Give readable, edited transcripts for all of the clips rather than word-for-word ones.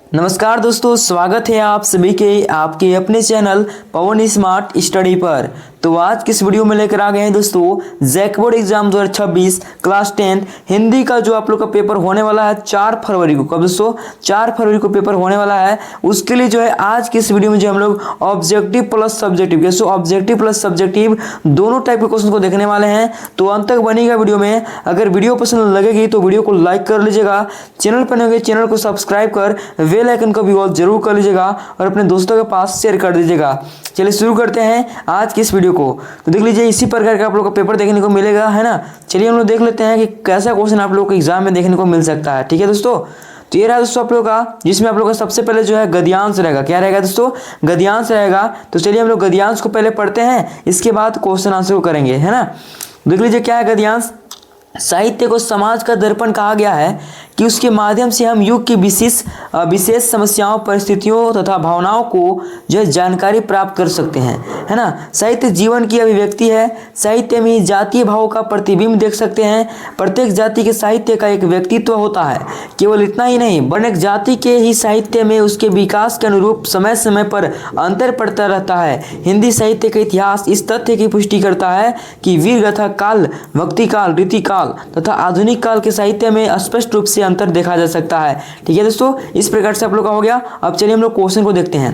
नमस्कार दोस्तों, स्वागत है आप सभी के आपके अपने चैनल पवन स्मार्ट स्टडी पर। तो आज किस वीडियो में लेकर आ गए हैं दोस्तों, JAC board exam 2026 class 10 Hindi का जो आप लोग का पेपर होने वाला है 4 फरवरी को। कब दोस्तों? 4 फरवरी को पेपर होने वाला है। उसके लिए जो है आज की इस वीडियो में जो हम लोग ऑब्जेक्टिव प्लस सब्जेक्टिव, कैसे ऑब्जेक्टिव प्लस सब्जेक्टिव दोनों टाइप के क्वेश्चन को देखने वाले हैं। तो अंत तक बनेगा वीडियो में। अगर वीडियो पसंद लगेगी तो वीडियो को लाइक कर लीजिएगा, चैनल पर नए चैनल को सब्सक्राइब कर बेल आइकन का भी ऑल जरूर कर लीजिएगा और अपने दोस्तों के पास शेयर कर दीजिएगा। चलिए शुरू करते हैं आज की इस वीडियो को। तो देख लीजिए इसी प्रकार का आप लोग का पेपर देखने को मिलेगा, है ना। चलिए हम लोग देख लेते हैं कि कैसा क्वेश्चन आप लोग को एग्जाम में देखने को मिल सकता है। ठीक है दोस्तों, तो ये रहा दोस्तों आप लोग का, जिसमें आप लोग का सबसे पहले जो है गद्यांश रहेगा। क्या रहेगा दोस्तों? गद्यांश रहेगा। तो चलिए हम लोग गद्यांश को पहले पढ़ते हैं, इसके बाद क्वेश्चन आंसर को करेंगे, है ना। देख लीजिए क्या है गद्यांश। साहित्य को समाज का दर्पण कहा गया है कि उसके माध्यम से हम युग की विशेष समस्याओं, परिस्थितियों तथा भावनाओं को जो है जानकारी प्राप्त कर सकते हैं, है ना। साहित्य जीवन की अभिव्यक्ति है। साहित्य में जातीय भावों का प्रतिबिंब देख सकते हैं। प्रत्येक जाति के साहित्य का एक व्यक्तित्व होता है। केवल इतना ही नहीं, वरन एक जाति के ही साहित्य में उसके विकास के अनुरूप समय समय पर अंतर पड़ता रहता है। हिंदी साहित्य का इतिहास इस तथ्य की पुष्टि करता है कि वीर गाथा काल, भक्ति काल, रीति काल तथा आधुनिक काल के साहित्य में स्पष्ट रूप से अंतर देखा जा सकता है। ठीक है दोस्तों, इस प्रकार से आप लोग का हो गया। अब चलिए हम लोग क्वेश्चन को देखते हैं।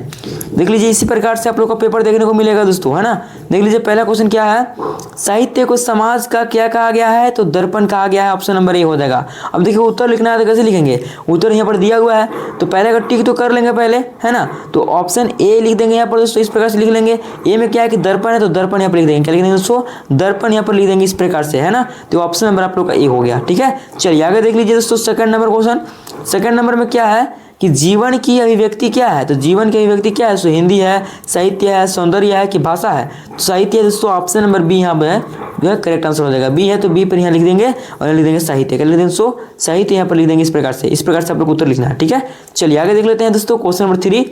देख लीजिए इसी प्रकार से आप लोग का पेपर देखने को मिलेगा दोस्तों, है ना। देख लीजिए पहला क्वेश्चन क्या है, साहित्य को समाज का क्या कहा गया है? तो दर्पण कहा गया है। ऑप्शन नंबर ए हो जाएगा। अब देखिए उत्तर लिखना है तो कैसे लिखेंगे? उत्तर यहाँ पर दिया हुआ है तो पहले का टिक तो कर लेंगे पहले, है ना। तो ऑप्शन ए लिख देंगे यहाँ पर दोस्तों, इस प्रकार से लिख लेंगे। ए में क्या है कि दर्पण है तो दर्पण यहाँ पर लिख देंगे। क्या लिख देंगे दोस्तों? दर्पण यहाँ पर लिख देंगे इस प्रकार से, है ना। तो ऑप्शन नंबर आप लोग का ए हो गया। ठीक है, चलिए आगे देख लीजिए दोस्तों second number question. Second number में क्या है कि जीवन की अभिव्यक्ति क्या है? तो जीवन की अभिव्यक्ति क्या है? सो हिंदी है, साहित्य है, सौंदर्य है कि भाषा है? तो साहित्य है दोस्तों। ऑप्शन नंबर बी यहाँ पर जो है करेक्ट आंसर हो जाएगा। बी है तो बी पर यहाँ लिख देंगे और यहाँ लिख देंगे साहित्य। क्या लिख देंगे दोस्तों? साहित्य यहाँ पर लिख देंगे इस प्रकार से। इस प्रकार से आप लोग उत्तर लिखना है। ठीक है, चलिए आगे देख लेते हैं दोस्तों क्वेश्चन नंबर 3।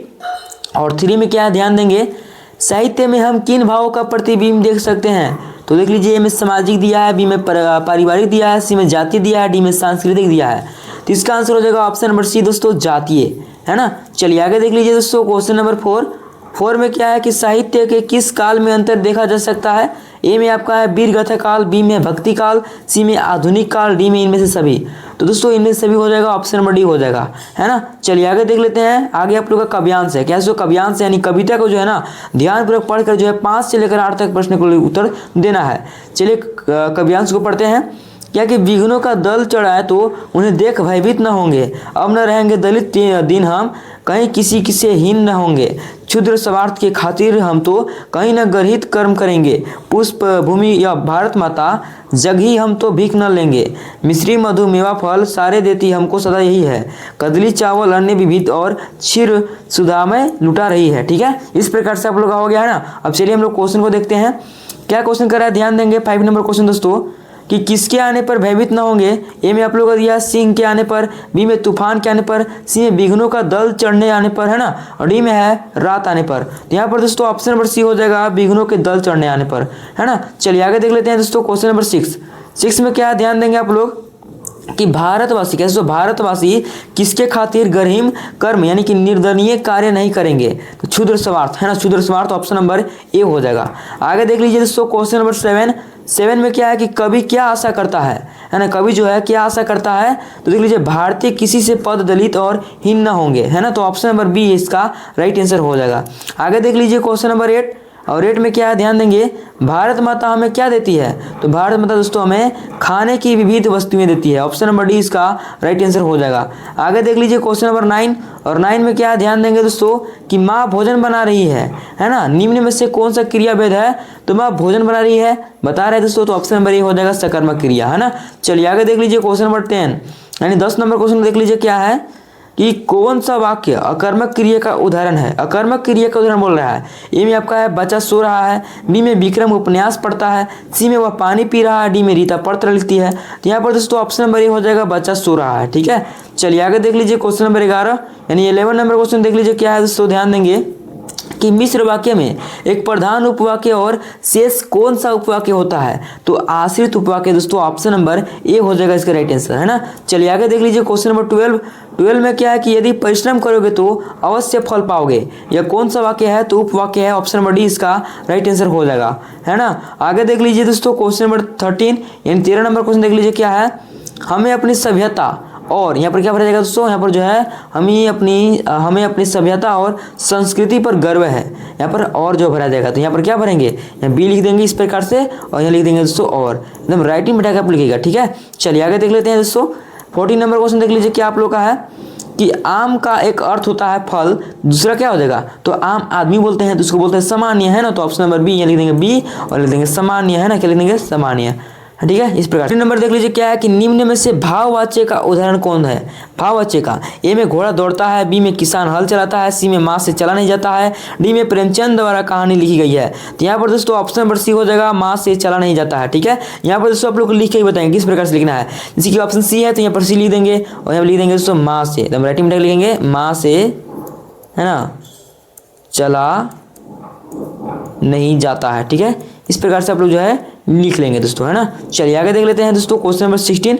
और 3 में क्या है ध्यान देंगे, साहित्य में हम किन भावों का प्रतिबिंब देख सकते हैं? तो देख लीजिए ए में सामाजिक दिया है, बी में पारिवारिक दिया है, सी में जातीय दिया है, डी में सांस्कृतिक दिया है। तो इसका आंसर हो जाएगा ऑप्शन नंबर सी दोस्तों, जातीय, है ना। चलिए आगे देख लीजिए दोस्तों क्वेश्चन नंबर 4 में क्या है कि साहित्य के किस काल में अंतर देखा जा सकता है? ए में आपका है वीर गाथा काल, बी में भक्ति काल, सी में आधुनिक काल, डी में इनमें से सभी। तो दोस्तों इनमें से सभी हो जाएगा, ऑप्शन नंबर डी हो जाएगा, है ना। चलिए आगे देख लेते हैं। आगे आप लोग का काव्यांश है। क्या है? काव्यांश यानी कविता को जो है ना ध्यानपूर्वक पढ़कर जो है 5 से लेकर 8 तक प्रश्न को उत्तर देना है। चलिए काव्यांश को पढ़ते हैं। क्या कि विघ्नों का दल चढ़ाए तो उन्हें देख भयभीत न होंगे। अब न रहेंगे दलित दिन हम, कहीं किसी से हीन न होंगे। क्षुद्र स्वार्थ के खातिर हम तो कहीं न गर्हित कर्म करेंगे। पुष्प भूमि या भारत माता जग ही हम तो भीख न लेंगे। मिश्री मधु मेवा फल सारे देती हमको सदा यही है। कदली चावल अन्य विविध और क्षीर सुधामय लुटा रही है। ठीक है, इस प्रकार से आप लोग का हो गया, है ना। अब चलिए हम लोग क्वेश्चन को देखते हैं। क्या क्वेश्चन कर रहा है ध्यान देंगे। 5 नंबर क्वेश्चन दोस्तों, कि किसके आने पर भयभीत न होंगे? ए में आप लोगों का दिया सिंह के आने पर, बी में तूफान के आने पर, सी में विघ्नों का दल चढ़ने आने पर, है ना, और डी में है रात आने पर। तो यहाँ पर दोस्तों ऑप्शन नंबर सी हो जाएगा, विघ्नों के दल चढ़ने आने पर, है ना। चलिए आगे देख लेते हैं दोस्तों क्वेश्चन नंबर 6 में क्या है ध्यान देंगे आप लोग कि भारतवासी, कैसे तो भारतवासी किसके खातिर गर्हिम कर्म यानी कि निर्दयनीय कार्य नहीं करेंगे? तो क्षुद्र स्वार्थ, है ना, क्षुद्र स्वार्थ ऑप्शन नंबर ए हो जाएगा। आगे देख लीजिए दोस्तों क्वेश्चन नंबर 7 में क्या है कि कवि क्या आशा करता है ना। कवि जो है क्या आशा करता है? तो देख लीजिए भारतीय किसी से पद दलित और हीन न होंगे, है ना। तो ऑप्शन नंबर बी इसका राइट आंसर हो जाएगा। आगे देख लीजिए क्वेश्चन नंबर 8 और 8 में क्या है ध्यान देंगे, भारत माता हमें क्या देती है? तो भारत माता दोस्तों हमें खाने की विविध वस्तुएं देती है। ऑप्शन नंबर डी इसका राइट आंसर हो जाएगा। आगे देख लीजिए क्वेश्चन नंबर 9 और 9 में क्या है ध्यान देंगे दोस्तों कि माँ भोजन बना रही है ना। निम्न में से कौन सा क्रिया भेद है? तो माँ भोजन बना रही है बता रहे हैं दोस्तों, तो ऑप्शन नंबर ए हो जाएगा सकर्मक क्रिया, है ना। चलिए आगे देख लीजिए क्वेश्चन नंबर 10 यानी 10 नंबर क्वेश्चन देख लीजिए क्या है कि कौन सा वाक्य अकर्मक क्रिया का उदाहरण है? अकर्मक क्रिया का उदाहरण बोल रहा है। ए में आपका है बच्चा सो रहा है, बी में विक्रम उपन्यास पढ़ता है, सी में वह पानी पी रहा है, डी में रीता पत्र लिखती है। तो यहाँ पर दोस्तों ऑप्शन नंबर ए हो जाएगा बच्चा सो रहा है। ठीक है, चलिए आगे देख लीजिए क्वेश्चन नंबर 11 यानी 11 नंबर क्वेश्चन देख लीजिए क्या है दोस्तों ध्यान देंगे कि मिश्र वाक्य में एक प्रधान उपवाक्य और शेष कौन सा उपवाक्य होता है? तो आश्रित उपवाक्य दोस्तों ऑप्शन नंबर ए हो जाएगा इसका राइट आंसर, है ना। चलिए आगे देख लीजिए क्वेश्चन नंबर 12 में क्या है कि यदि परिश्रम करोगे तो अवश्य फल पाओगे, यह कौन सा वाक्य है? तो उपवाक्य है, ऑप्शन नंबर डी इसका राइट आंसर हो जाएगा, है ना। आगे देख लीजिए दोस्तों क्वेश्चन नंबर 13 यानी 13 नंबर क्वेश्चन देख लीजिए क्या है। हमें अपनी सभ्यता और यहाँ पर क्या भरा जाएगा दोस्तों, यहाँ पर जो है हमें अपनी सभ्यता और संस्कृति पर गर्व है, यहाँ पर और जो भरा जाएगा तो यहाँ पर क्या भरेंगे, यहाँ बी लिख देंगे इस प्रकार से और यहाँ लिख देंगे दोस्तों और, एकदम राइटिंग बैठा के आप लिखिएगा, ठीक है। चलिए आगे देख लेते हैं दोस्तों 14 नंबर क्वेश्चन देख लीजिए क्या आप लोग का है कि आम का एक अर्थ होता है फल, दूसरा क्या हो जाएगा, तो आम आदमी बोलते हैं तो उसको बोलते हैं सामान्य, है ना। तो ऑप्शन नंबर बी यहाँ लिख देंगे बी और लिख देंगे सामान्य, है ना, क्या लिख देंगे सामान्य, ठीक है। इस प्रकार नंबर देख लीजिए क्या है कि निम्न में से भाववाच्य का उदाहरण कौन है? भाववाच्य का, ए में घोड़ा दौड़ता है, बी में किसान हल चलाता है, सी में माँ से चला नहीं जाता है, डी में प्रेमचंद द्वारा कहानी लिखी गई है। तो यहाँ पर दोस्तों ऑप्शन नंबर सी हो जाएगा, माँ से चला नहीं जाता है, ठीक है। यहाँ पर दोस्तों आप लोग लिख के ही बताएंगे किस प्रकार से लिखना है। जैसे कि ऑप्शन सी है तो यहाँ पर सी लिख देंगे और यहाँ लिख देंगे दोस्तों माँ से, एकदम राइटिंग में लिखेंगे माँ से, है ना, चला नहीं जाता है, ठीक है। इस प्रकार से आप लोग जो है लिख लेंगे दोस्तों, है ना। चलिए आगे देख लेते हैं दोस्तों क्वेश्चन नंबर 16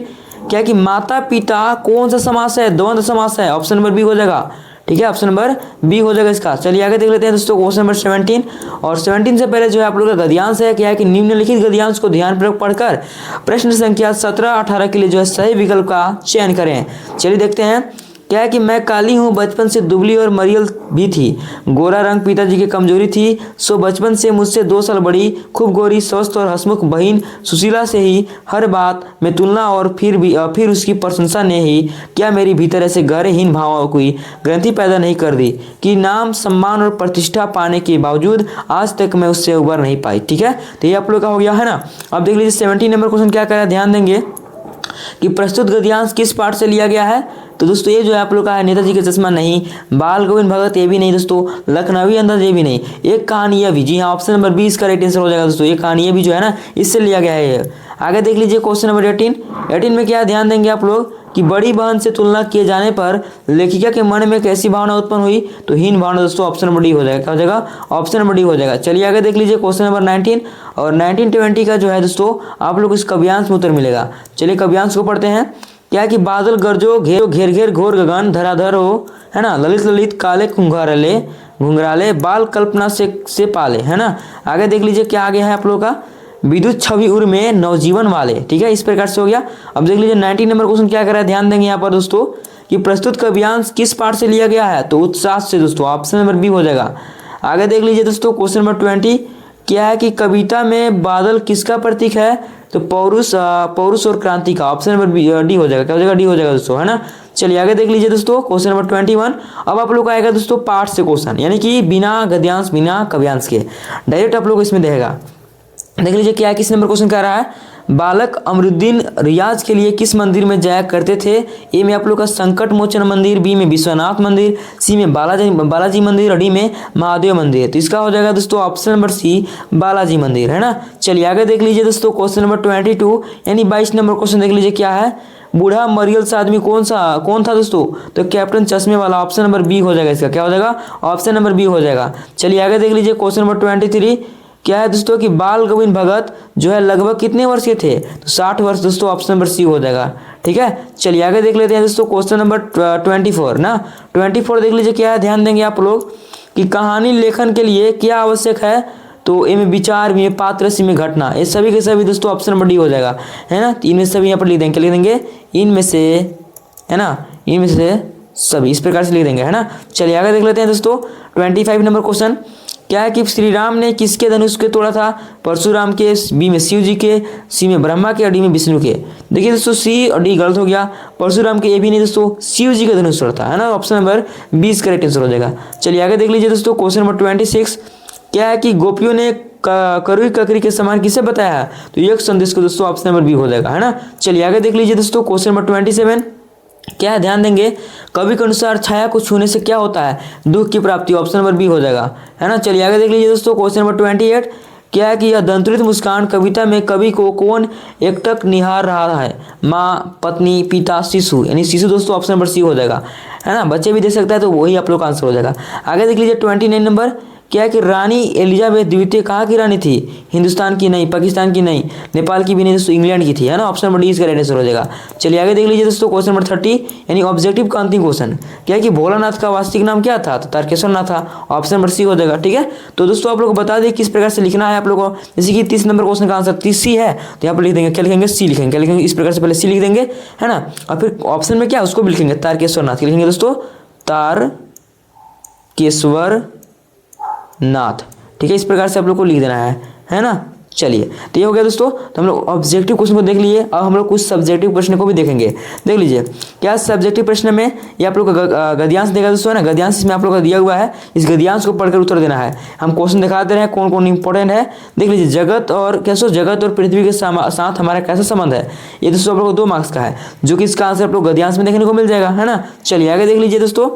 क्या कि माता पिता कौन सा समास है? द्वंद्व समास है, ऑप्शन नंबर बी हो जाएगा, ठीक है, ऑप्शन नंबर बी हो जाएगा इसका। चलिए आगे देख लेते हैं दोस्तों क्वेश्चन नंबर 17 और 17 से पहले जो है आप लोग का गद्यांश है क्या है कि निम्नलिखित गद्यांश को ध्यानपूर्वक पढ़कर प्रश्न संख्या 17-18 के लिए जो है सही विकल्प का चयन करें। चलिए देखते हैं क्या है कि मैं काली हूँ, बचपन से दुबली और मरियल भी थी, गोरा रंग पिताजी की कमजोरी थी, सो बचपन से मुझसे 2 साल बड़ी, खूब गोरी, स्वस्थ और हंसमुख बहन सुशीला से ही हर बात में तुलना और फिर उसकी प्रशंसा ने ही क्या मेरी भीतर ऐसे गहरेहीन भावों की ग्रंथि पैदा नहीं कर दी कि नाम सम्मान और प्रतिष्ठा पाने के बावजूद आज तक मैं उससे उबर नहीं पाई, ठीक है। तो ये आप लोग का हो गया, है ना। अब देख लीजिए 17 नंबर क्वेश्चन क्या कह रहा है, ध्यान देंगे कि प्रस्तुत गद्यांश किस पाठ से लिया गया है। तो दोस्तों ये जो है आप लोग का है नेताजी का चश्मा नहीं, बाल गोविंद भगत ये भी नहीं दोस्तों, लखनवी अंदाज ये भी नहीं, एक कहानी यह भी, जी हाँ ऑप्शन नंबर 20 का राइट आंसर हो जाएगा दोस्तों। ये कहानी ये भी जो है ना इससे लिया गया है। आगे देख लीजिए क्वेश्चन नंबर 18 में क्या ध्यान देंगे आप लोग कि बड़ी बहन से तुलना किए जाने पर लेखिका के मन में कैसी भावना उत्पन्न हुई? तो हीन भावना दोस्तों, ऑप्शन नंबर डी हो जाएगा, क्या हो जाएगा, ऑप्शन नंबर डी हो जाएगा। चलिए आगे देख लीजिए क्वेश्चन नंबर 19 और 19-20 का जो है दोस्तों आप लोग इस काव्यांश में उत्तर मिलेगा। चलिए काव्यांश को पढ़ते हैं क्या कि बादल गरजो घेर घेर घोर गगन धराधर हो, है ना, ललित ललित काले घुंघराले बाल कल्पना से पाले, है ना। आगे देख लीजिए क्या आगे है आप लोगों का, विद्युत छवि उर में नवजीवन वाले, ठीक है, इस प्रकार से हो गया। अब देख लीजिए 19 नंबर क्वेश्चन क्या कर रहा है, ध्यान देंगे यहाँ पर दोस्तों कि प्रस्तुत काव्यांश किस पाठ से लिया गया है? तो उत्साह से दोस्तों, ऑप्शन नंबर बी हो जाएगा। आगे देख लीजिए दोस्तों क्वेश्चन नंबर 20 क्या है कि कविता में बादल किसका प्रतीक है? तो पौरुष और क्रांति का, ऑप्शन नंबर डी हो जाएगा, क्या हो जाएगा, डी हो जाएगा दोस्तों, है ना। चलिए आगे देख लीजिए दोस्तों क्वेश्चन नंबर 21। अब आप लोग का आएगा दोस्तों पाठ से क्वेश्चन, यानी कि बिना गद्यांश बिना काव्यांश के डायरेक्ट आप लोग इसमें देगा। देख लीजिए क्या किस नंबर क्वेश्चन कह रहा है, बालक अमरुद्दीन रियाज के लिए किस मंदिर में जाया करते थे? ए में आप लोग का संकट मोचन मंदिर, बी में विश्वनाथ मंदिर, सी में बालाजी मंदिर और डी में महादेव मंदिर। तो इसका हो जाएगा दोस्तों ऑप्शन नंबर सी बालाजी मंदिर, है ना। चलिए आगे देख लीजिए दोस्तों क्वेश्चन नंबर 22 यानी 22 नंबर क्वेश्चन देख लीजिए क्या है, बूढ़ा मरियल सा आदमी कौन था दोस्तों? तो कैप्टन चश्मे वाला, ऑप्शन नंबर बी हो जाएगा इसका, क्या हो जाएगा, ऑप्शन नंबर बी हो जाएगा। चलिए आगे देख लीजिए क्वेश्चन नंबर 23 क्या है दोस्तों कि बाल गोविंद भगत जो है लगभग कितने वर्ष के थे? तो 60 वर्ष दोस्तों, ऑप्शन नंबर सी हो जाएगा, ठीक है। चलिए आगे देख लेते हैं दोस्तों क्वेश्चन नंबर 24 ना, 24 देख लीजिए क्या है, ध्यान देंगे आप लोग कि कहानी लेखन के लिए क्या आवश्यक है? तो ए में विचार, बी में पात्र, सी में घटना, ये सभी के सभी दोस्तों ऑप्शन नंबर डी हो जाएगा, है ना। इनमें सभी यहाँ पर लिख देंगे, क्या लिख देंगे, इनमें से, है ना, इनमें से सभी, इस प्रकार से लिख देंगे, है ना। चलिए आगे देख लेते हैं दोस्तों 25 नंबर क्वेश्चन क्या है कि श्री राम ने किसके धनुष के तोड़ा था? परशुराम के, बी में शिव जी के, सी में ब्रह्मा के और डी में विष्णु के। देखिए दोस्तों सी और डी गलत हो गया, परशुराम के ये भी नहीं दोस्तों, शिव जी का धनुष तोड़ा था, है ना, ऑप्शन नंबर 20 करेक्ट आंसर हो जाएगा। चलिए आगे देख लीजिए दोस्तों क्वेश्चन नंबर 26 क्या है कि गोपियों ने करुई ककरी के समान किसे बताया है? तो एक संदेश को दोस्तों, ऑप्शन नंबर बी हो जाएगा, है ना। चलिए आगे देख लीजिए दोस्तों क्वेश्चन नंबर 27 क्या है, ध्यान देंगे कवि के अनुसार छाया को छूने से क्या होता है? दुख की प्राप्ति, ऑप्शन नंबर बी हो जाएगा, है ना। चलिए आगे देख लीजिए दोस्तों क्वेश्चन नंबर 28 क्या है कि यह दंतुरित मुस्कान कविता में कवि को कौन एकटक निहार रहा है? माँ, पत्नी, पिता, शिशु, यानी शिशु दोस्तों ऑप्शन नंबर सी हो जाएगा, है ना। बच्चे भी दे सकता है तो वही आप लोग का आंसर हो जाएगा। आगे देख लीजिए 29 नंबर क्या है कि रानी एलिजाबेथ द्वितीय कहाँ की रानी थी? हिंदुस्तान की नहीं, पाकिस्तान की नहीं, नेपाल की भी नहीं दोस्तों, इंग्लैंड की थी, है ना। ऑप्शन नंबर डी इसका राइट आंसर हो जाएगा। चलिए आगे देख लीजिए दोस्तों, क्वेश्चन नंबर 30 यानी ऑब्जेक्टिव का अंतिम क्वेश्चन। क्या है कि भोलानाथ का वास्तविक नाम क्या था? तो तारकेश्वर नाथ था। ऑप्शन नंबर सी हो जाएगा। ठीक है, तो दोस्तों आप लोग को बता दें किस प्रकार से लिखना है आप लोगों को। जैसे कि 30 नंबर क्वेश्चन का आंसर 30 सी है, तो यहाँ पर लिख देंगे, क्या लिखेंगे? सी लिखेंगे। क्या लिखेंगे? इस प्रकार से पहले सी लिख देंगे, है ना, और फिर ऑप्शन में क्या उसको भी लिखेंगे, तारकेश्वर नाथ लिखेंगे दोस्तों, तारकेश्वर नाथ। ठीक है, इस प्रकार से आप लोग को लिख देना है ना। चलिए, तो ये हो गया दोस्तों। तो हम लोग ऑब्जेक्टिव क्वेश्चन को देख लिए। अब हम लोग कुछ सब्जेक्टिव प्रश्न को भी देखेंगे। देख लीजिए, क्या सब्जेक्टिव प्रश्न में ये आप लोग का गद्यांश देगा दोस्तों, है ना। गद्यांश इसमें आप लोग का दिया हुआ है, इस गद्यांश को पढ़कर उत्तर देना है। हम क्वेश्चन दिखा दे रहे हैं कौन कौन इंपॉर्टेंट है। देख लीजिए, जगत और पृथ्वी के साथ हमारा कैसा संबंध है, ये दोस्तों आप लोग को 2 मार्क्स का है, जो कि इसका आंसर आप लोग गद्यांश में देखने को मिल जाएगा, है ना। चलिए आगे देख लीजिए दोस्तों,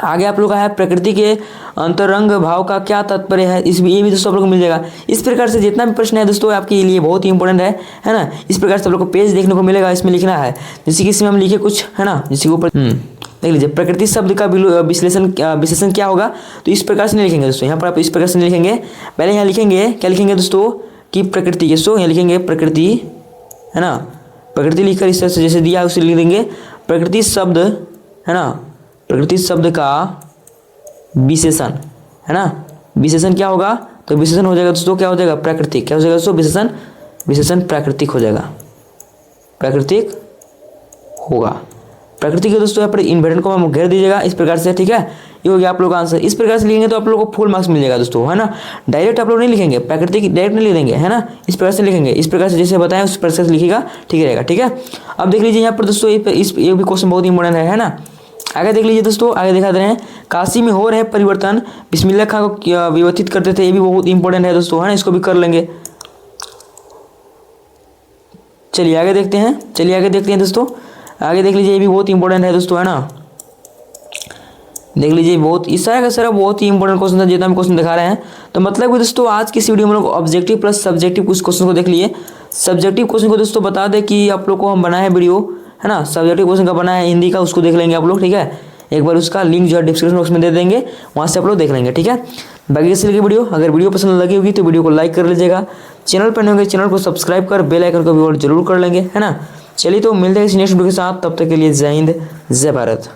आगे आप लोग का है प्रकृति के अंतरंग भाव का क्या तात्पर्य है, ये भी दोस्तों आप लोग को मिल जाएगा। इस प्रकार से जितना भी प्रश्न है दोस्तों आपके लिए बहुत ही इंपॉर्टेंट है ना। इस प्रकार से आप लोग को पेज देखने को मिलेगा, इसमें लिखना है। जैसे कि इसमें हम लिखे कुछ, है ना, जिसके ऊपर देख लीजिए, प्रकृति शब्द का विशेषण क्या होगा, तो इस प्रकार से नहीं लिखेंगे दोस्तों। यहाँ पर आप इस प्रकार से नहीं लिखेंगे, पहले यहाँ लिखेंगे, क्या लिखेंगे दोस्तों, कि प्रकृति, यहाँ लिखेंगे प्रकृति, है ना। प्रकृति लिखकर इस तरह से जैसे दिया उसे लिख देंगे, प्रकृति शब्द, है ना, प्रकृति शब्द का विशेषण, है ना। विशेषण क्या होगा, तो विशेषण हो जाएगा दोस्तों, क्या हो जाएगा, प्राकृतिक। क्या हो जाएगा दोस्तों, विशेषण प्राकृतिक हो जाएगा, प्राकृतिक होगा। प्राकृतिक है दोस्तों, यहाँ पर इन्वर्टेड को हम घेर दीजिएगा इस प्रकार से। ठीक है, ये हो गया आप लोग का आंसर। इस प्रकार से लिखेंगे तो आप लोगों को फुल मार्क्स मिल जाएगा दोस्तों, है ना। डायरेक्ट आप लोग नहीं लिखेंगे, प्राकृतिक डायरेक्ट नहीं लिख देंगे, है ना। इस प्रकार से लिखेंगे, इस प्रकार से जैसे बताएं उस प्रकार से लिखिएगा, ठीक रहेगा। ठीक है, अब देख लीजिए यहाँ पर दोस्तों, ये भी क्वेश्चन बहुत इंपॉर्टेंट है ना। आगे देख लीजिए दोस्तों, आगे दिखा दे रहे हैं, काशी में हो रहे परिवर्तन बिस्मिल्लाह खां को विवर्तित करते थे। ये भी बहुत इंपॉर्टेंट है दोस्तों, है ना, इसको भी कर लेंगे। चलिए आगे देखते हैं दोस्तों, आगे देख लीजिए, ये भी बहुत इंपॉर्टेंट है दोस्तों, है ना। देख लीजिए, बहुत इस तरह का सारा बहुत ही इंपॉर्टेंट क्वेश्चन था, जितना हम क्वेश्चन दिखा रहे हैं। तो मतलब कि दोस्तों आज की इस वीडियो में लोग ऑब्जेक्टिव प्लस सब्जेक्टिव कुछ क्वेश्चन को देख लिए। सब्जेक्टिव क्वेश्चन को दोस्तों बता दें कि आप लोग को हम बनाए वीडियो, है ना, सब्जेक्टिव क्वेश्चन का बना है हिंदी का, उसको देख लेंगे आप लोग। ठीक है, एक बार उसका लिंक जो है डिस्क्रिप्शन बॉक्स में दे देंगे, वहाँ से आप लोग देख लेंगे। ठीक है, बाकी इस वीडियो अगर वीडियो पसंद लगी होगी तो वीडियो को लाइक कर लीजिएगा। चैनल पर नए होंगे चैनल को सब्सक्राइब कर बेल आइकन को भी और जरूर कर लेंगे, है ना। चलिए तो मिलते हैं इस नेक्स्ट वीडियो के साथ, तब तक के लिए जय हिंद, जय भारत।